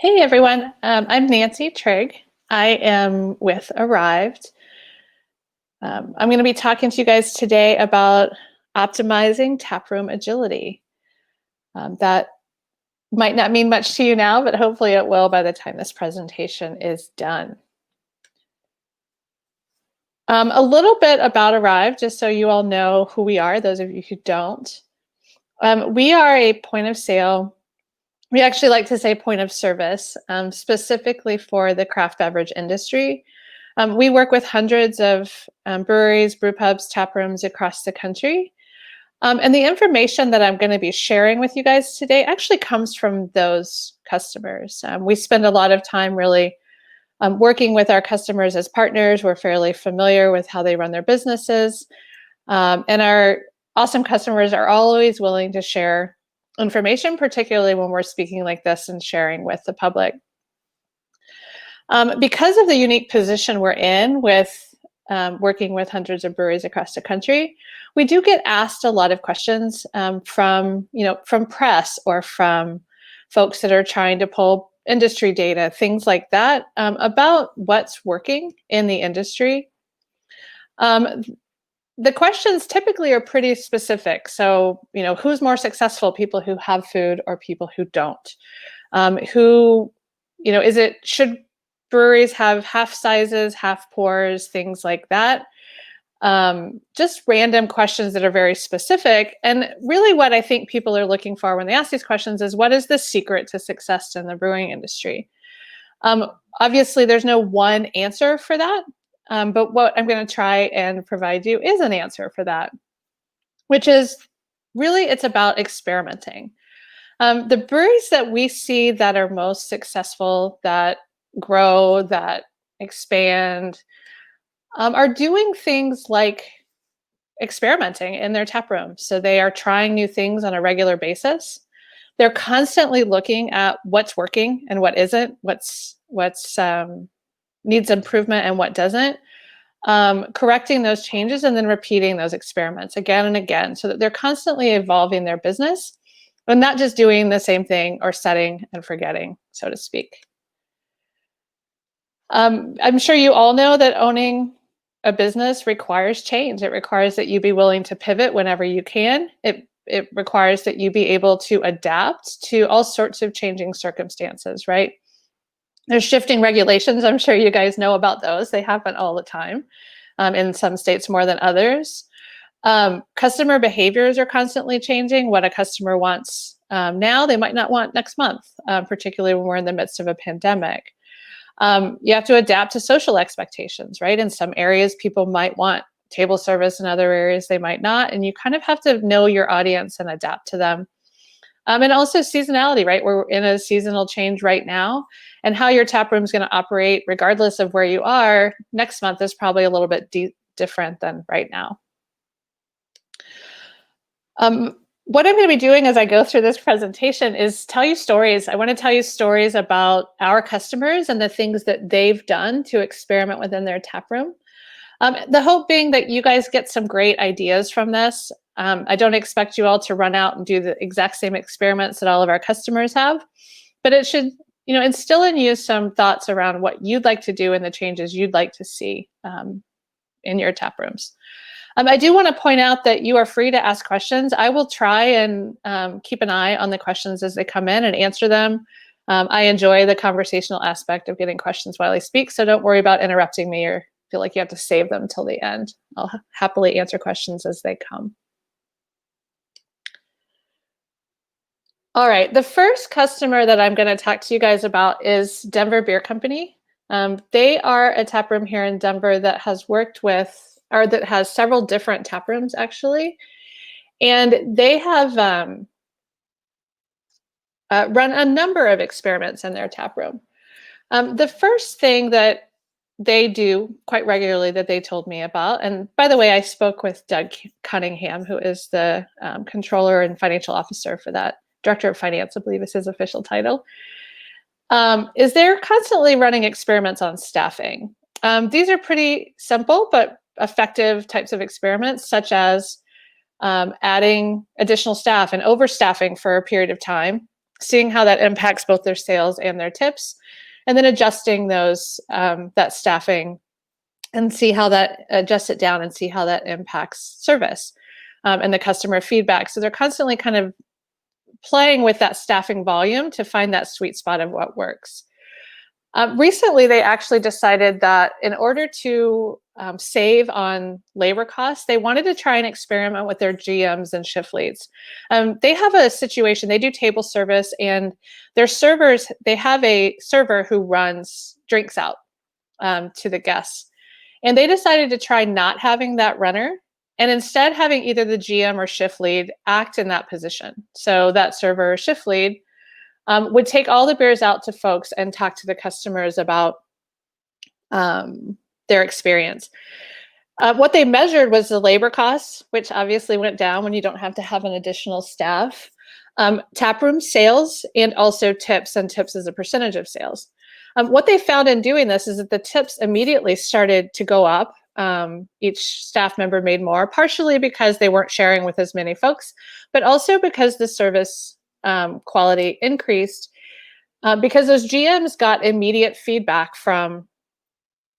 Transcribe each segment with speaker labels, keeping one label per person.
Speaker 1: Hey everyone, I'm Nancy Trigg. I am with Arryved. I'm going to be talking to you guys today about optimizing taproom agility. That might not mean much to you now, but hopefully it will by the time this presentation is done. A little bit about Arryved, just so you all know who we are, those of you who don't. We are a point of sale. We actually like to say point of service, specifically for the craft beverage industry. We work with hundreds of breweries, brew pubs, tap rooms across the country. And the information that I'm going to be sharing with you guys today actually comes from those customers. We spend a lot of time really working with our customers as partners. We're fairly familiar with how they run their businesses. And our awesome customers are always willing to share information, particularly when we're speaking like this and sharing with the public. Because of the unique position we're in with working with hundreds of breweries across the country, we do get asked a lot of questions from press or from folks that are trying to pull industry data, things like that, about what's working in the industry. The questions typically are pretty specific. So, who's more successful, people who have food or people who don't? Should breweries have half sizes, half pours, things like that? Just random questions that are very specific. And really what I think people are looking for when they ask these questions is, what is the secret to success in the brewing industry? Obviously, there's no one answer for that. But what I'm going to try and provide you is an answer for that, which is really, it's about experimenting. The breweries that we see that are most successful, that grow, that expand, are doing things like experimenting in their tap room. So they are trying new things on a regular basis. They're constantly looking at what's working and what isn't, what's needs improvement and what doesn't, correcting those changes and then repeating those experiments again and again so that they're constantly evolving their business and not just doing the same thing or setting and forgetting, so to speak. I'm sure you all know that owning a business requires change. It requires that you be willing to pivot whenever you can. It requires that you be able to adapt to all sorts of changing circumstances, right? There's shifting regulations. I'm sure you guys know about those. They happen all the time, in some states more than others. Customer behaviors are constantly changing. What a customer wants now, they might not want next month, particularly when we're in the midst of a pandemic. You have to adapt to social expectations, right? In some areas, people might want table service. In other areas, they might not. And you kind of have to know your audience and adapt to them. And also seasonality, right? We're in a seasonal change right now, and how your tap room is going to operate, regardless of where you are, next month is probably a little bit different than right now. What I'm going to be doing as I go through this presentation is tell you stories. I want to tell you stories about our customers and the things that they've done to experiment within their tap room. The hope being that you guys get some great ideas from this. I don't expect you all to run out and do the exact same experiments that all of our customers have, but it should, instill in you some thoughts around what you'd like to do and the changes you'd like to see in your tap rooms. I do want to point out that you are free to ask questions. I will try and keep an eye on the questions as they come in and answer them. I enjoy the conversational aspect of getting questions while I speak, so don't worry about interrupting me or feel like you have to save them till the end. I'll happily answer questions as they come. All right, the first customer that I'm going to talk to you guys about is Denver Beer Company. They are a tap room here in Denver that has worked with, or that has several different tap rooms actually, and they have run a number of experiments in their tap room. The first thing that they do quite regularly that they told me about, and by the way, I spoke with Doug Cunningham, who is the controller and financial officer for that, director of finance, I believe is his official title, is they're constantly running experiments on staffing. These are pretty simple but effective types of experiments, such as adding additional staff and overstaffing for a period of time seeing how that impacts both their sales and their tips, and then adjusting those that staffing and see how that adjust it down and see how that impacts service and the customer feedback. So they're constantly kind of playing with that staffing volume to find that sweet spot of what works. Recently, they actually decided that in order to save on labor costs, they wanted to try and experiment with their GMs and shift leads. They have a situation, they do table service, and their servers, they have a server who runs drinks out to the guests. And they decided to try not having that runner and instead having either the GM or shift lead act in that position. So that server or shift lead would take all the beers out to folks and talk to the customers about their experience. What they measured was the labor costs, which obviously went down when you don't have to have an additional staff, taproom sales, and also tips, and tips as a percentage of sales. What they found in doing this is that the tips immediately started to go up. Each staff member made more, partially because they weren't sharing with as many folks, but also because the service quality increased because those GMs got immediate feedback from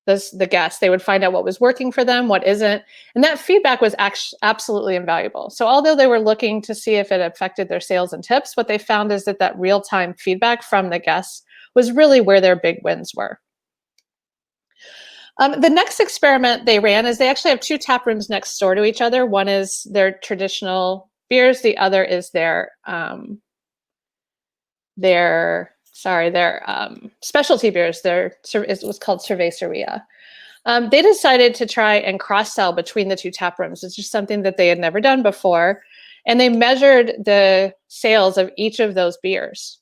Speaker 1: the guests. They would find out what was working for them, what isn't, and that feedback was absolutely invaluable. So although they were looking to see if it affected their sales and tips, what they found is that that real-time feedback from the guests was really where their big wins were. The next experiment they ran is they actually have two tap rooms next door to each other. One is their traditional beers, the other is their specialty beers. It was called cerveceria. They decided to try and cross-sell between the two tap rooms. It's just something that they had never done before. And they measured the sales of each of those beers.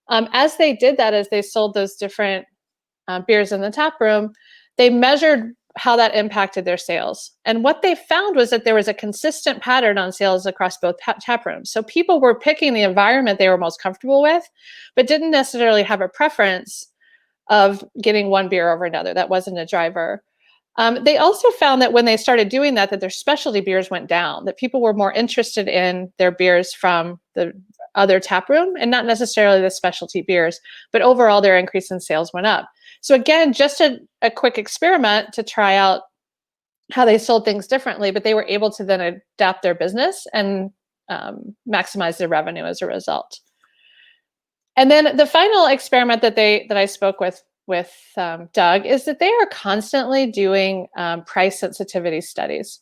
Speaker 1: As they did that, as they sold those different beers in the tap room, they measured how that impacted their sales. And what they found was that there was a consistent pattern on sales across both tap rooms. So people were picking the environment they were most comfortable with, but didn't necessarily have a preference of getting one beer over another. That wasn't a driver. They also found that when they started doing that, that their specialty beers went down, that people were more interested in their beers from the other tap room and not necessarily the specialty beers, but overall their increase in sales went up. So again, just a quick experiment to try out how they sold things differently, but they were able to then adapt their business and maximize their revenue as a result. And then the final experiment that I spoke with Doug is that they are constantly doing price sensitivity studies.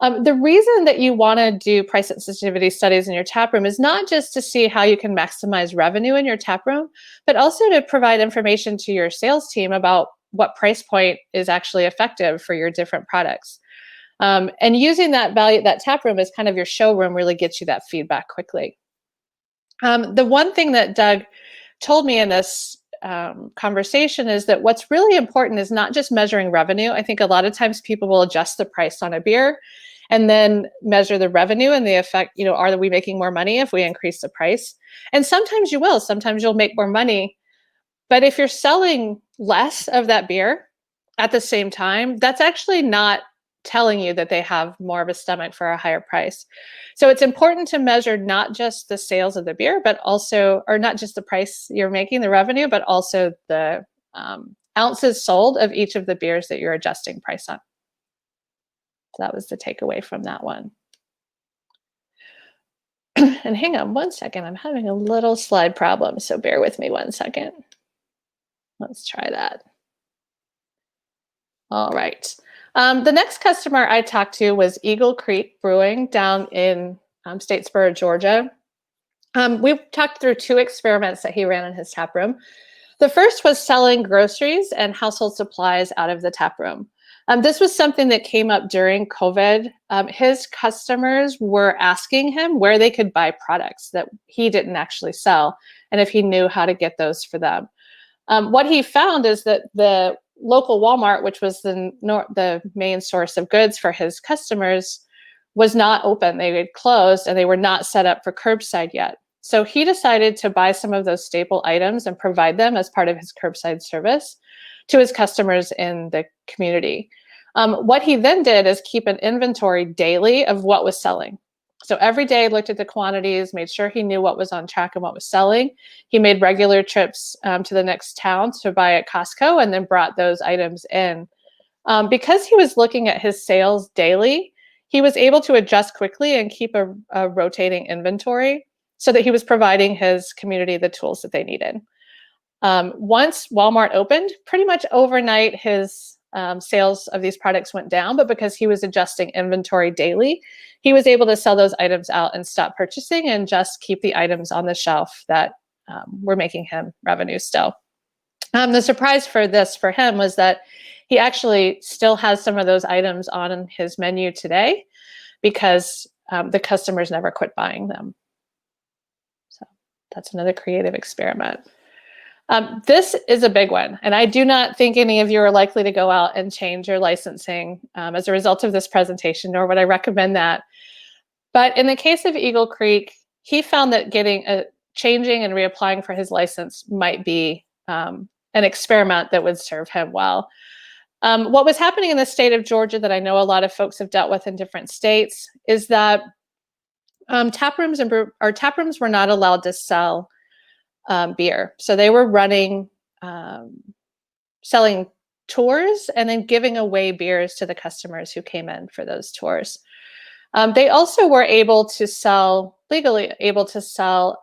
Speaker 1: The reason that you want to do price sensitivity studies in your tap room is not just to see how you can maximize revenue in your tap room, but also to provide information to your sales team about what price point is actually effective for your different products. And using that tap room as kind of your showroom really gets you that feedback quickly. The one thing that Doug told me in this conversation is that what's really important is not just measuring revenue. I think a lot of times people will adjust the price on a beer and then measure the revenue and the effect, are we making more money if we increase the price? And sometimes you will, sometimes you'll make more money. But if you're selling less of that beer at the same time, that's actually not telling you that they have more of a stomach for a higher price. So it's important to measure not just the sales of the beer, but also, or not just the price you're making, the revenue, but also the ounces sold of each of the beers that you're adjusting price on. So that was the takeaway from that one. And hang on one second, I'm having a little slide problem, so bear with me one second. Let's try that. All right. The next customer I talked to was Eagle Creek Brewing down in Statesboro, Georgia. We talked through two experiments that he ran in his tap room. The first was selling groceries and household supplies out of the tap room. This was something that came up during COVID. His customers were asking him where they could buy products that he didn't actually sell, and if he knew how to get those for them. What he found is that the local Walmart, which was the main source of goods for his customers, was not open. They had closed and they were not set up for curbside yet. So he decided to buy some of those staple items and provide them as part of his curbside service to his customers in the community. What he then did is keep an inventory daily of what was selling. So every day looked at the quantities, made sure he knew what was on track and what was selling. He made regular trips to the next town to buy at Costco and then brought those items in. Because he was looking at his sales daily, he was able to adjust quickly and keep a rotating inventory so that he was providing his community the tools that they needed. Once Walmart opened, pretty much overnight, his sales of these products went down, but because he was adjusting inventory daily, he was able to sell those items out and stop purchasing and just keep the items on the shelf that were making him revenue still. The surprise for him was that he actually still has some of those items on his menu today because the customers never quit buying them. So that's another creative experiment. This is a big one, and I do not think any of you are likely to go out and change your licensing as a result of this presentation, nor would I recommend that. But in the case of Eagle Creek, he found that changing and reapplying for his license might be an experiment that would serve him well. What was happening in the state of Georgia that I know a lot of folks have dealt with in different states is that taprooms were not allowed to sell beer. So they were selling tours and then giving away beers to the customers who came in for those tours. They also were legally able to sell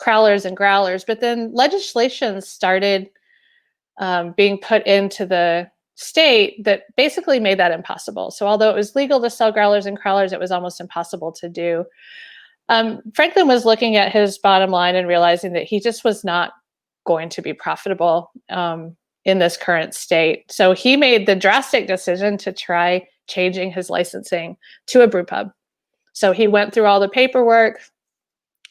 Speaker 1: crowlers and growlers, but then legislation started being put into the state that basically made that impossible. So although it was legal to sell growlers and crowlers, it was almost impossible to do. Franklin was looking at his bottom line and realizing that he just was not going to be profitable in this current state. So he made the drastic decision to try changing his licensing to a brew pub. So he went through all the paperwork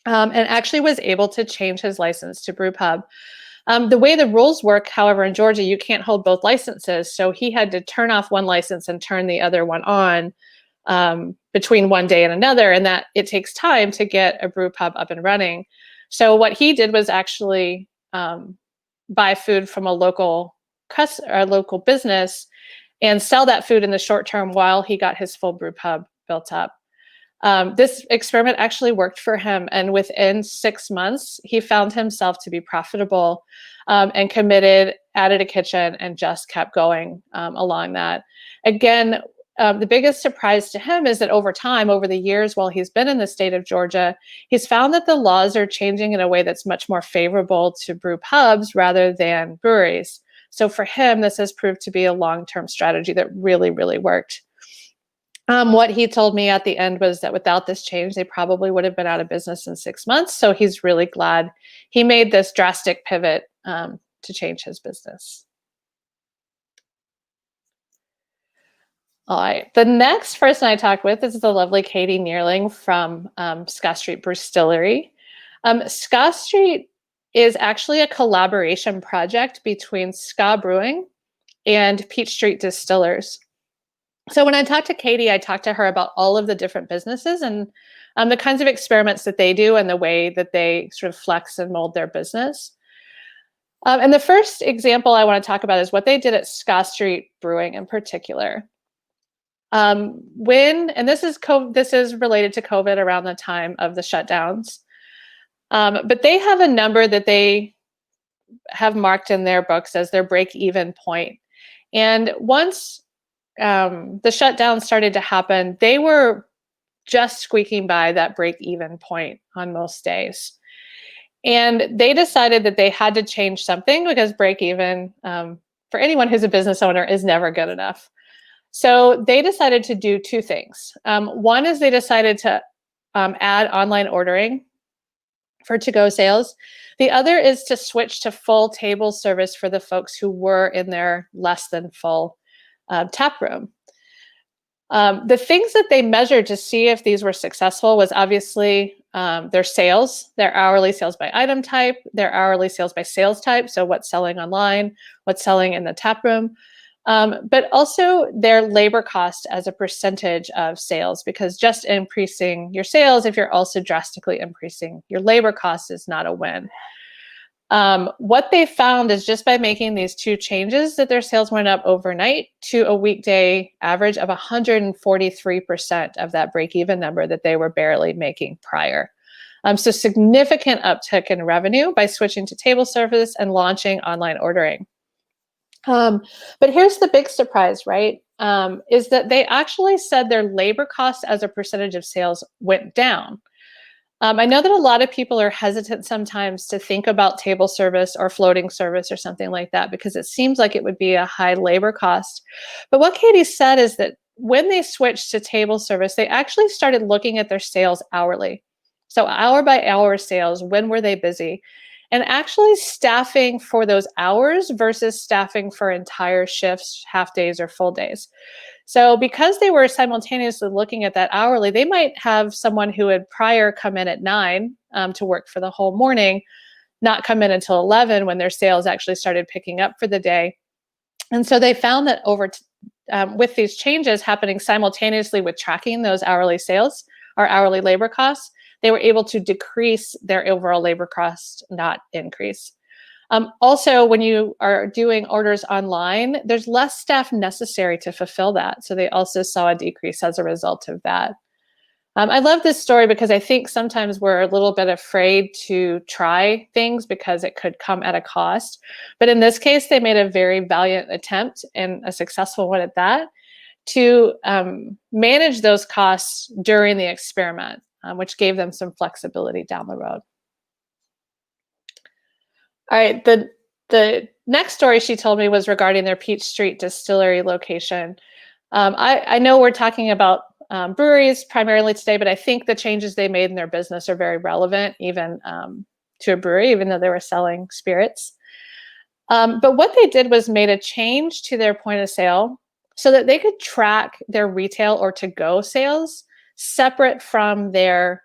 Speaker 1: and actually was able to change his license to brew pub. The way the rules work, however, in Georgia, you can't hold both licenses. So he had to turn off one license and turn the other one on between one day and another, and that it takes time to get a brew pub up and running. So what he did was actually buy food from a local business and sell that food in the short term while he got his full brew pub built up. This experiment actually worked for him, and within 6 months, he found himself to be profitable and committed, added a kitchen, and just kept going along that. Again, the biggest surprise to him is that over time, over the years while he's been in the state of Georgia, he's found that the laws are changing in a way that's much more favorable to brew pubs rather than breweries. So for him, this has proved to be a long-term strategy that really, really worked. What he told me at the end was that without this change, they probably would have been out of business in 6 months. So he's really glad he made this drastic pivot to change his business. All right, the next person I talked with is the lovely Katie Neerling from Scott Street Distillery. Scott Street is actually a collaboration project between Ska Brewing and Peach Street Distillers. So when I talked to Katie, I talked to her about all of the different businesses and the kinds of experiments that they do and the way that they sort of flex and mold their business. And the first example I want to talk about is what they did at Scott Street Brewing in particular. And this is related to COVID around the time of the shutdowns. But they have a number that they have marked in their books as their break-even point. And once the shutdown started to happen, they were just squeaking by that break-even point on most days. And they decided that they had to change something because break-even, for anyone who's a business owner, is never good enough. So they decided to do two things. One is they decided to add online ordering for to-go sales. The other is to switch to full table service for the folks who were in their less than full tap room. The things that they measured to see if these were successful was obviously their sales, their hourly sales by item type, their hourly sales by sales type, so what's selling online, what's selling in the tap room, but also their labor cost as a percentage of sales, because just increasing your sales if you're also drastically increasing your labor cost is not a win. What they found is just by making these two changes that their sales went up overnight to a weekday average of 143% of that break-even number that they were barely making prior. So significant uptick in revenue by switching to table service and launching online ordering. But here's the big surprise, right? Is that they actually said their labor costs as a percentage of sales went down. I know that a lot of people are hesitant sometimes to think about table service or floating service or something like that because it seems like it would be a high labor cost. But what Katie said is that when they switched to table service, they actually started looking at their sales hourly. So hour by hour sales, when were they busy? And actually staffing for those hours versus staffing for entire shifts, half days, or full days. So because they were simultaneously looking at that hourly, they might have someone who had prior come in at 9 to work for the whole morning, not come in until 11 when their sales actually started picking up for the day. And so they found that with these changes happening simultaneously with tracking those hourly sales or hourly labor costs, they were able to decrease their overall labor cost, not increase. Also, when you are doing orders online, there's less staff necessary to fulfill that. So they also saw a decrease as a result of that. I love this story because I think sometimes we're a little bit afraid to try things because it could come at a cost. But in this case, they made a very valiant attempt, and a successful one at that, to manage those costs during the experiment, which gave them some flexibility down the road. All right, the next story she told me was regarding their Peach Street distillery location. I know we're talking about breweries primarily today, but I think the changes they made in their business are very relevant even to a brewery, even though they were selling spirits. But what they did was made a change to their point of sale so that they could track their retail or to-go sales separate from their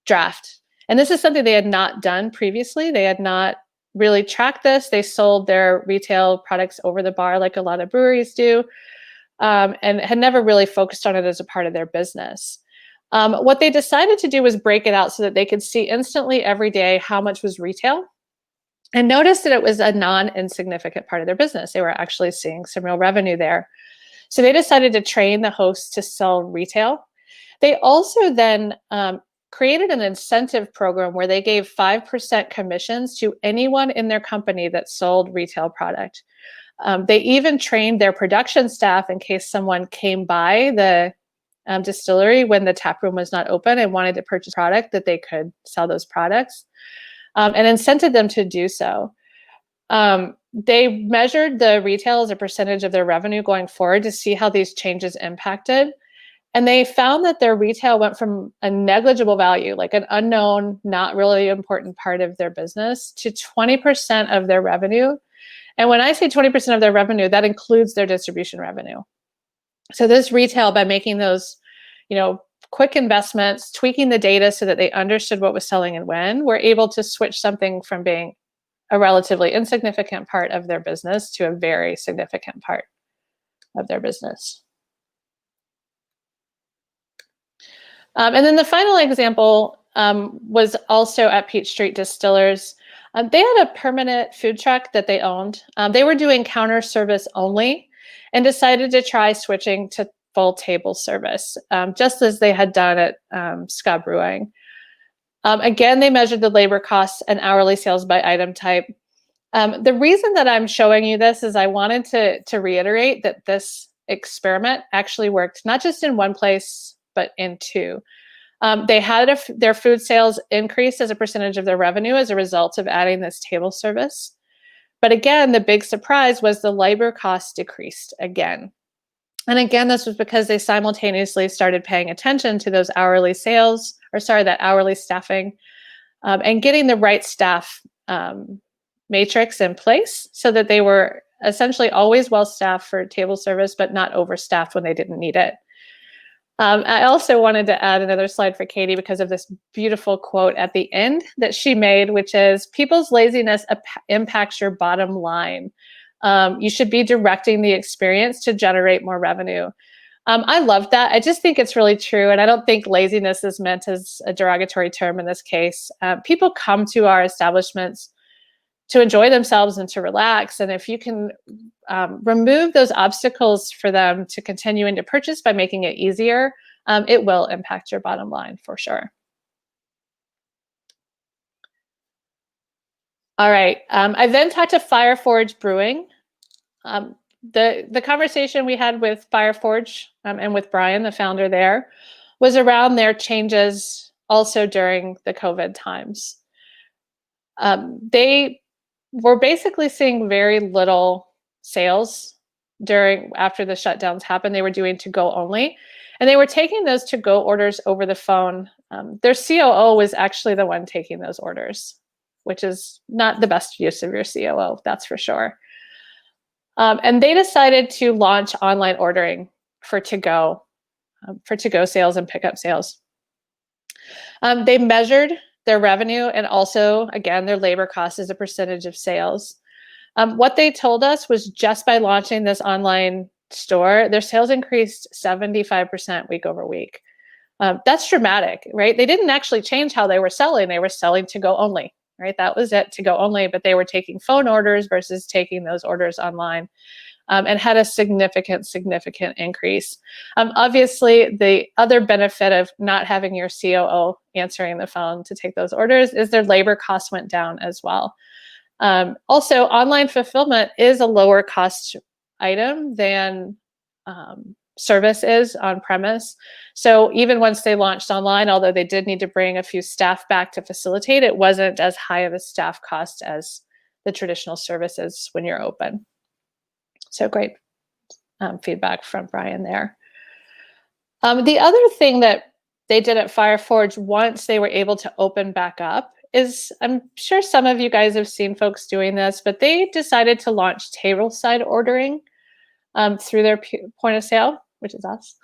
Speaker 1: draft. And this is something they had not done previously. They had not really tracked this. They sold their retail products over the bar like a lot of breweries do, and had never really focused on it as a part of their business. What they decided to do was break it out so that they could see instantly every day how much was retail, and notice that it was a non-insignificant part of their business. They were actually seeing some real revenue there. So they decided to train the hosts to sell retail. They also then created an incentive program where they gave 5% commissions to anyone in their company that sold retail product. They even trained their production staff in case someone came by the distillery when the taproom was not open and wanted to purchase product, that they could sell those products, and incented them to do so. They measured the retail as a percentage of their revenue going forward to see how these changes impacted. And they found that their retail went from a negligible value, like an unknown, not really important part of their business, to 20% of their revenue. And when I say 20% of their revenue, that includes their distribution revenue. So this retail, by making those, quick investments, tweaking the data so that they understood what was selling and when, were able to switch something from being a relatively insignificant part of their business to a very significant part of their business. And then the final example was also at Peach Street Distillers. They had a permanent food truck that they owned. They were doing counter service only and decided to try switching to full table service, just as they had done at Scott Brewing. Again, they measured the labor costs and hourly sales by item type. The reason that I'm showing you this is I wanted to reiterate that this experiment actually worked not just in one place, but in two. They had their food sales increase as a percentage of their revenue as a result of adding this table service. But again, the big surprise was the labor costs decreased again. And again, this was because they simultaneously started paying attention to those hourly sales, that hourly staffing, and getting the right staff matrix in place so that they were essentially always well-staffed for table service, but not overstaffed when they didn't need it. I also wanted to add another slide for Katie because of this beautiful quote at the end that she made, which is, "People's laziness impacts your bottom line. You should be directing the experience to generate more revenue." I love that. I just think it's really true. And I don't think laziness is meant as a derogatory term in this case. People come to our establishments to enjoy themselves and to relax. And if you can remove those obstacles for them to continuing to purchase by making it easier, it will impact your bottom line for sure. All right. I then talked to Fireforge Brewing. The conversation we had with Fireforge and with Brian, the founder there, was around their changes also during the COVID times. They were basically seeing very little sales after the shutdowns happened. They were doing to-go only, and they were taking those to-go orders over the phone. Their COO was actually the one taking those orders, which is not the best use of your COO, that's for sure. And they decided to launch online ordering for to-go sales and pickup sales. They measured their revenue and also, again, their labor cost as a percentage of sales. What they told us was just by launching this online store, their sales increased 75% week over week. That's dramatic, right? They didn't actually change how they were selling. They were selling to go only, right? That was it, to go only, but they were taking phone orders versus taking those orders online. And had a significant increase. Obviously, the other benefit of not having your COO answering the phone to take those orders is their labor costs went down as well. Also, online fulfillment is a lower cost item than service is on premise. So even once they launched online, although they did need to bring a few staff back to facilitate, it wasn't as high of a staff cost as the traditional services when you're open. So great feedback from Brian there. The other thing that they did at Fireforge once they were able to open back up is, I'm sure some of you guys have seen folks doing this, but they decided to launch tableside ordering through their point of sale, which is us,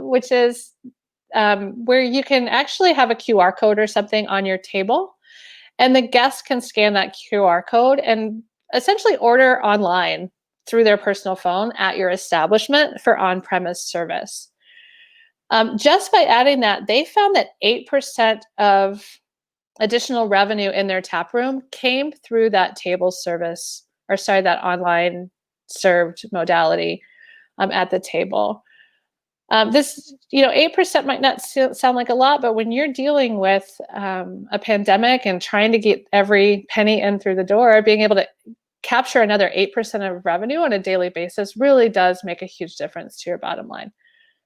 Speaker 1: which is where you can actually have a QR code or something on your table, and the guests can scan that QR code and essentially order online through their personal phone at your establishment for on-premise service. Just by adding that, they found that 8% of additional revenue in their tap room came through that table service, or sorry, that online served modality at the table. This, 8% might not sound like a lot, but when you're dealing with a pandemic and trying to get every penny in through the door, being able to capture another 8% of revenue on a daily basis really does make a huge difference to your bottom line.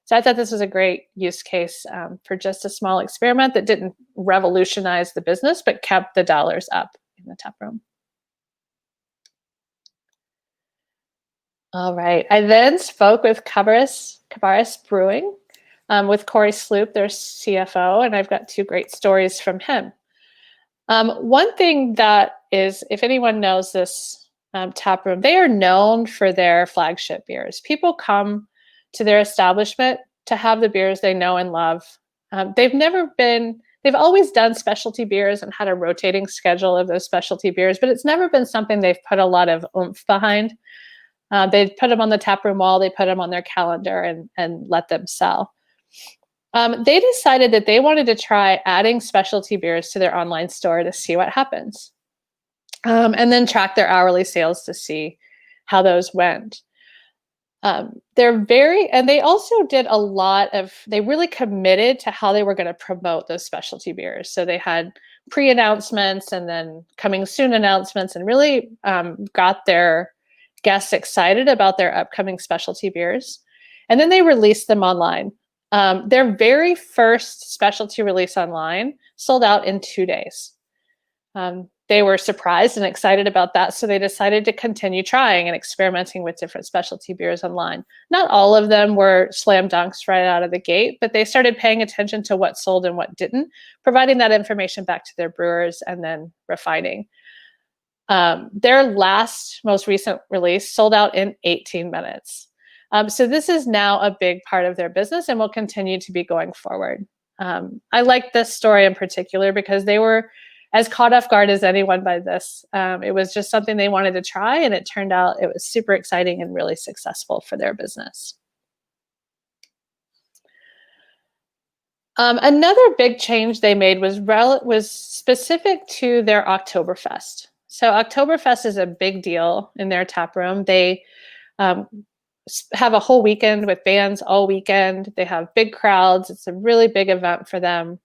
Speaker 1: So I thought this was a great use case for just a small experiment that didn't revolutionize the business, but kept the dollars up in the tap room. All right, I then spoke with Cabaris Brewing with Corey Sloop, their CFO, and I've got two great stories from him. One thing that is, if anyone knows this tap room, they are known for their flagship beers. People come to their establishment to have the beers they know and love. They've always done specialty beers and had a rotating schedule of those specialty beers, but it's never been something they've put a lot of oomph behind. They put them on the tap room wall, they put them on their calendar and let them sell. They decided that they wanted to try adding specialty beers to their online store to see what happens. And then track their hourly sales to see how those went. They also did they really committed to how they were going to promote those specialty beers. So they had pre-announcements and then coming soon announcements, and really got their guests excited about their upcoming specialty beers. And then they released them online. Their very first specialty release online sold out in 2 days. They were surprised and excited about that, so they decided to continue trying and experimenting with different specialty beers online. Not all of them were slam dunks right out of the gate, but they started paying attention to what sold and what didn't, providing that information back to their brewers and then refining. Their most recent release sold out in 18 minutes. So this is now a big part of their business and will continue to be going forward. I like this story in particular because they were as caught off guard as anyone by this. It was just something they wanted to try, and it turned out it was super exciting and really successful for their business. Another big change they made was specific to their Oktoberfest. So Oktoberfest is a big deal in their tap room. They um, have a whole weekend with bands all weekend. They have big crowds. It's a really big event for them.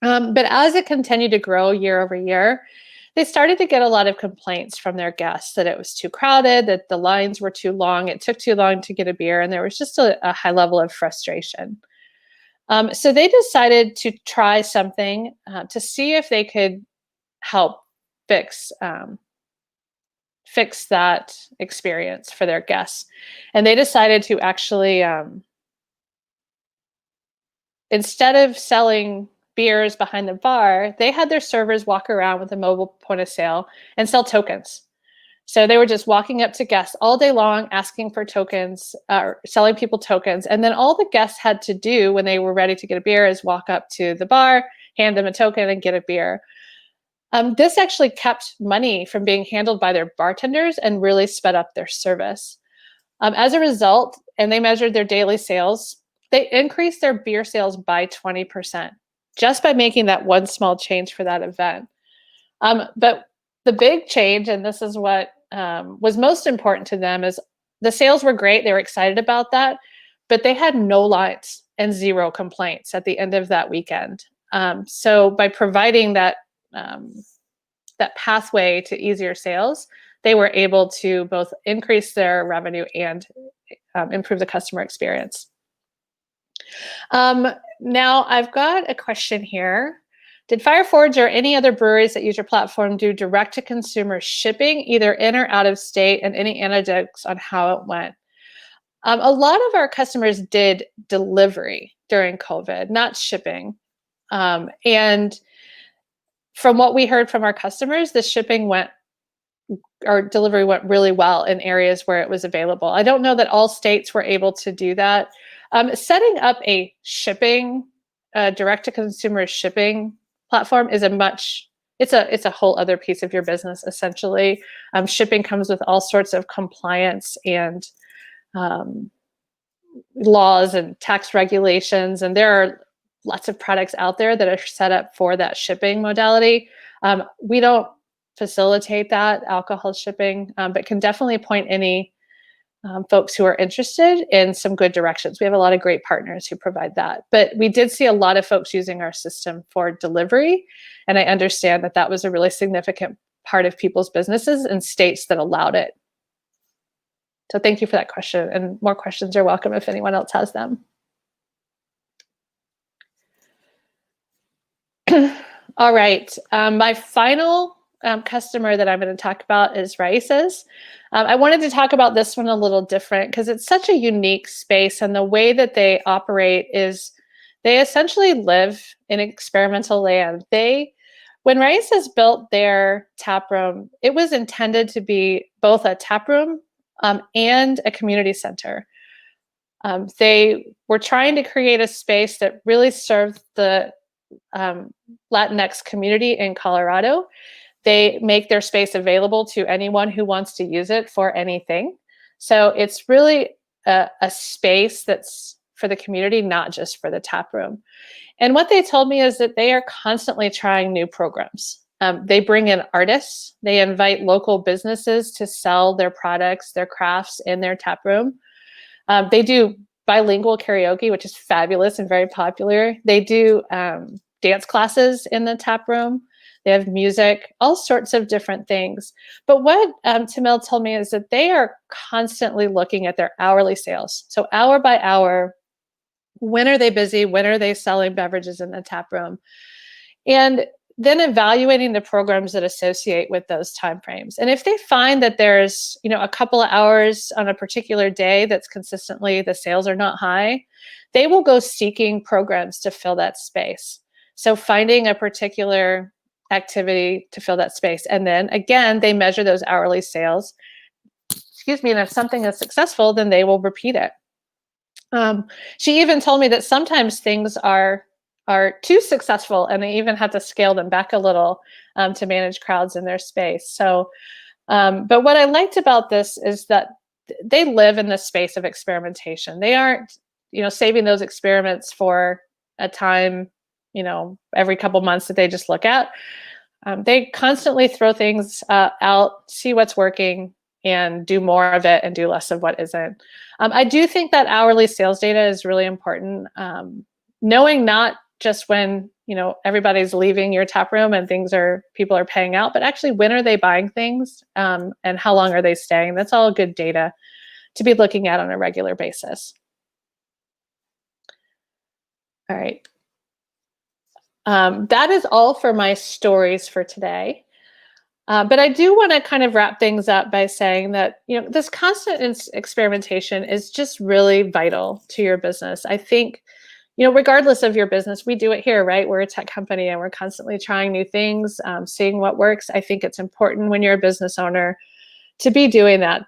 Speaker 1: But as it continued to grow year over year, they started to get a lot of complaints from their guests that it was too crowded, that the lines were too long, it took too long to get a beer, and there was just a high level of frustration. So they decided to try something to see if they could help fix fix that experience for their guests. And they decided to actually, instead of selling beers behind the bar, they had their servers walk around with a mobile point of sale and sell tokens. So they were just walking up to guests all day long, asking for tokens, selling people tokens. And then all the guests had to do when they were ready to get a beer is walk up to the bar, hand them a token, and get a beer. This actually kept money from being handled by their bartenders and really sped up their service. As a result, and they measured their daily sales, they increased their beer sales by 20% just by making that one small change for that event. But the big change, and this is what was most important to them, is the sales were great. They were excited about that, but they had no lines and zero complaints at the end of that weekend. So by providing that that pathway to easier sales, they were able to both increase their revenue and improve the customer experience. Now I've got a question here. Did Fireforge or any other breweries that use your platform do direct-to-consumer shipping, either in or out of state, and any anecdotes on how it went? A lot of our customers did delivery during COVID, not shipping. And from what we heard from our customers, the shipping went, or delivery went really well in areas where it was available. I don't know that all states were able to do that. Setting up a shipping, direct-to-consumer shipping platform is it's a whole other piece of your business, essentially. Shipping comes with all sorts of compliance and laws and tax regulations, and there are lots of products out there that are set up for that shipping modality. We don't facilitate that alcohol shipping, but can definitely point any folks who are interested in some good directions. We have a lot of great partners who provide that, but we did see a lot of folks using our system for delivery. And I understand that that was a really significant part of people's businesses in states that allowed it. So thank you for that question, and more questions are welcome if anyone else has them. All right, my final customer that I'm going to talk about is Raíces. I wanted to talk about this one a little different because it's such a unique space, and the way that they operate is they essentially live in experimental land. When Raíces built their tap room, it was intended to be both a tap room and a community center. They were trying to create a space that really served the Latinx community in Colorado. They make their space available to anyone who wants to use it for anything. So it's really a space that's for the community, not just for the tap room. And what they told me is that they are constantly trying new programs. They bring in artists. They invite local businesses to sell their products, their crafts in their tap room. They do bilingual karaoke, which is fabulous and very popular. They do dance classes in the tap room. They have music, all sorts of different things. But what Tamil told me is that they are constantly looking at their hourly sales. So hour by hour, when are they busy? When are they selling beverages in the tap room? And then evaluating the programs that associate with those timeframes. And if they find that there's, a couple of hours on a particular day that's consistently the sales are not high, they will go seeking programs to fill that space. So finding a particular activity to fill that space. And then again, they measure those hourly sales. And if something is successful, then they will repeat it. She even told me that sometimes things are too successful and they even have to scale them back a little to manage crowds in their space. So, but what I liked about this is that they live in the space of experimentation. They aren't, saving those experiments for a time, every couple months that they just look at. They constantly throw things out, see what's working, and do more of it and do less of what isn't. I do think that hourly sales data is really important. Knowing not just when everybody's leaving your tap room and people are paying out, but actually when are they buying things, and how long are they staying? That's all good data to be looking at on a regular basis. All right. That is all for my stories for today. But I do want to kind of wrap things up by saying that this constant experimentation is just really vital to your business. I think regardless of your business, we do it here, right? We're a tech company and we're constantly trying new things, seeing what works. I think it's important when you're a business owner to be doing that.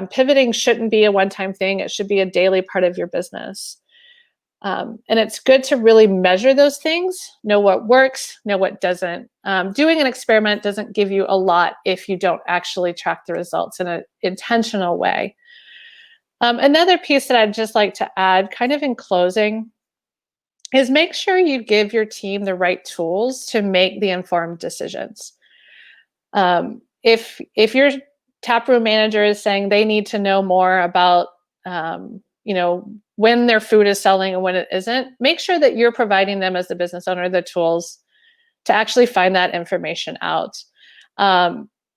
Speaker 1: Pivoting shouldn't be a one-time thing. It should be a daily part of your business. And it's good to really measure those things, know what works, know what doesn't. Doing an experiment doesn't give you a lot if you don't actually track the results in an intentional way. Another piece that I'd just like to add, kind of in closing, is make sure you give your team the right tools to make the informed decisions. If your taproom manager is saying they need to know more about when their food is selling and when it isn't, make sure that you're providing them as the business owner the tools to actually find that information out.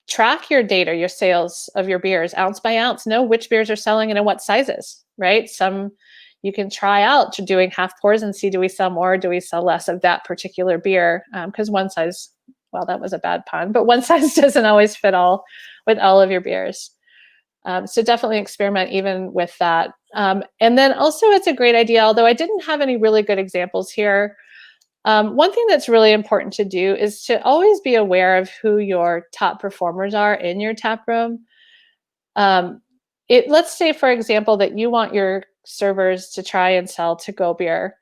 Speaker 1: Track your data, your sales of your beers, ounce by ounce. Know which beers are selling and in what sizes, right? Some you can try out to doing half pours and see, do we sell more or do we sell less of that particular beer? Because one size, well, that was a bad pun, but one size doesn't always fit all with all of your beers. So definitely experiment even with that. And then also it's a great idea, although I didn't have any really good examples here. One thing that's really important to do is to always be aware of who your top performers are in your tap room. Let's say, for example, that you want your servers to try and sell to-go beer.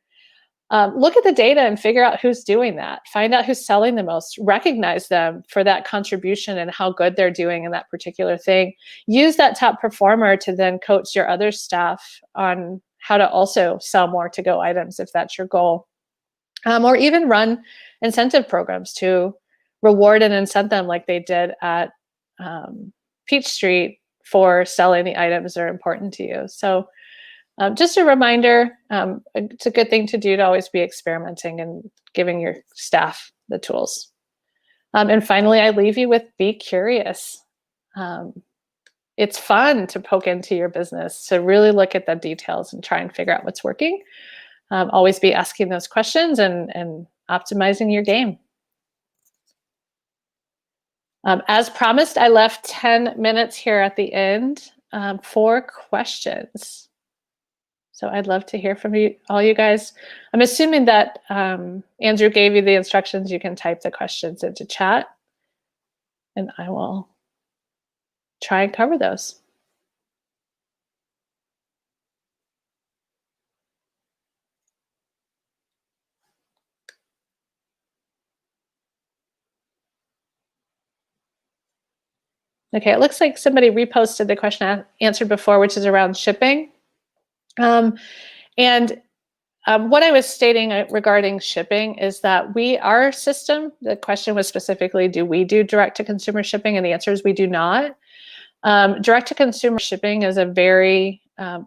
Speaker 1: Look at the data and figure out who's doing that. Find out who's selling the most. Recognize them for that contribution and how good they're doing in that particular thing. Use that top performer to then coach your other staff on how to also sell more to-go items if that's your goal. Or even run incentive programs to reward and incent them like they did at Peach Street for selling the items that are important to you. So just a reminder, it's a good thing to do to always be experimenting and giving your staff the tools. And finally, I leave you with be curious. It's fun to poke into your business, to really look at the details and try and figure out what's working. Always be asking those questions and optimizing your game. As promised, I left 10 minutes here at the end for questions. So I'd love to hear from all you guys. I'm assuming that Andrew gave you the instructions. You can type the questions into chat, and I will try and cover those. Okay, it looks like somebody reposted the question I answered before, which is around shipping. What I was stating regarding shipping is that our system, the question was specifically, do we do direct-to-consumer shipping? And the answer is we do not. Direct-to-consumer shipping is a very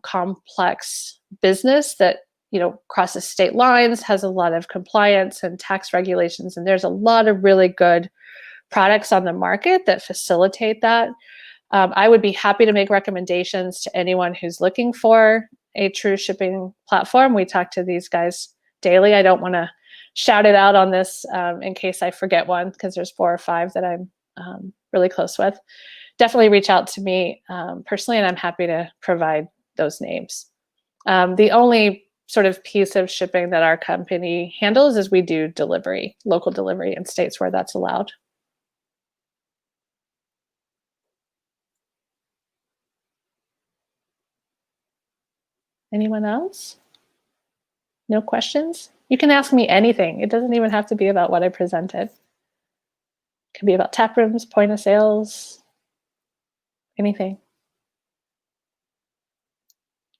Speaker 1: complex business that crosses state lines, has a lot of compliance and tax regulations, and there's a lot of really good products on the market that facilitate that. I would be happy to make recommendations to anyone who's looking for a true shipping platform. We talk to these guys daily. I don't want to shout it out on this in case I forget one, because there's 4 or 5 that I'm really close with. Definitely reach out to me personally, and I'm happy to provide those names. The only sort of piece of shipping that our company handles is we do delivery, local delivery in states where that's allowed. Anyone else? No questions? You can ask me anything. It doesn't even have to be about what I presented. It can be about tap rooms, point of sales, anything.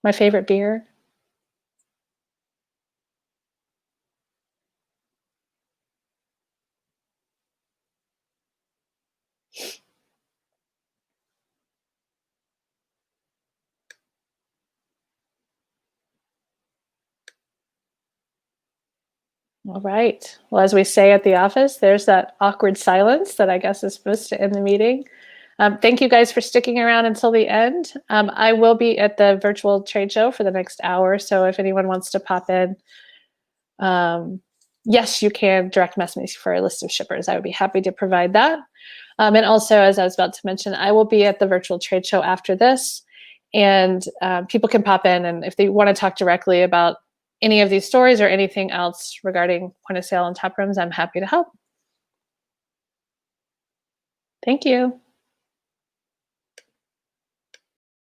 Speaker 1: My favorite beer. All right. Well, as we say at the office, there's that awkward silence that I guess is supposed to end the meeting. Thank you guys for sticking around until the end. I will be at the virtual trade show for the next hour, so if anyone wants to pop in, yes, you can direct message me for a list of shippers. I would be happy to provide that. And also, as I was about to mention, I will be at the virtual trade show after this, and people can pop in, and if they want to talk directly about any of these stories or anything else regarding point of sale and tap rooms, I'm happy to help. Thank you.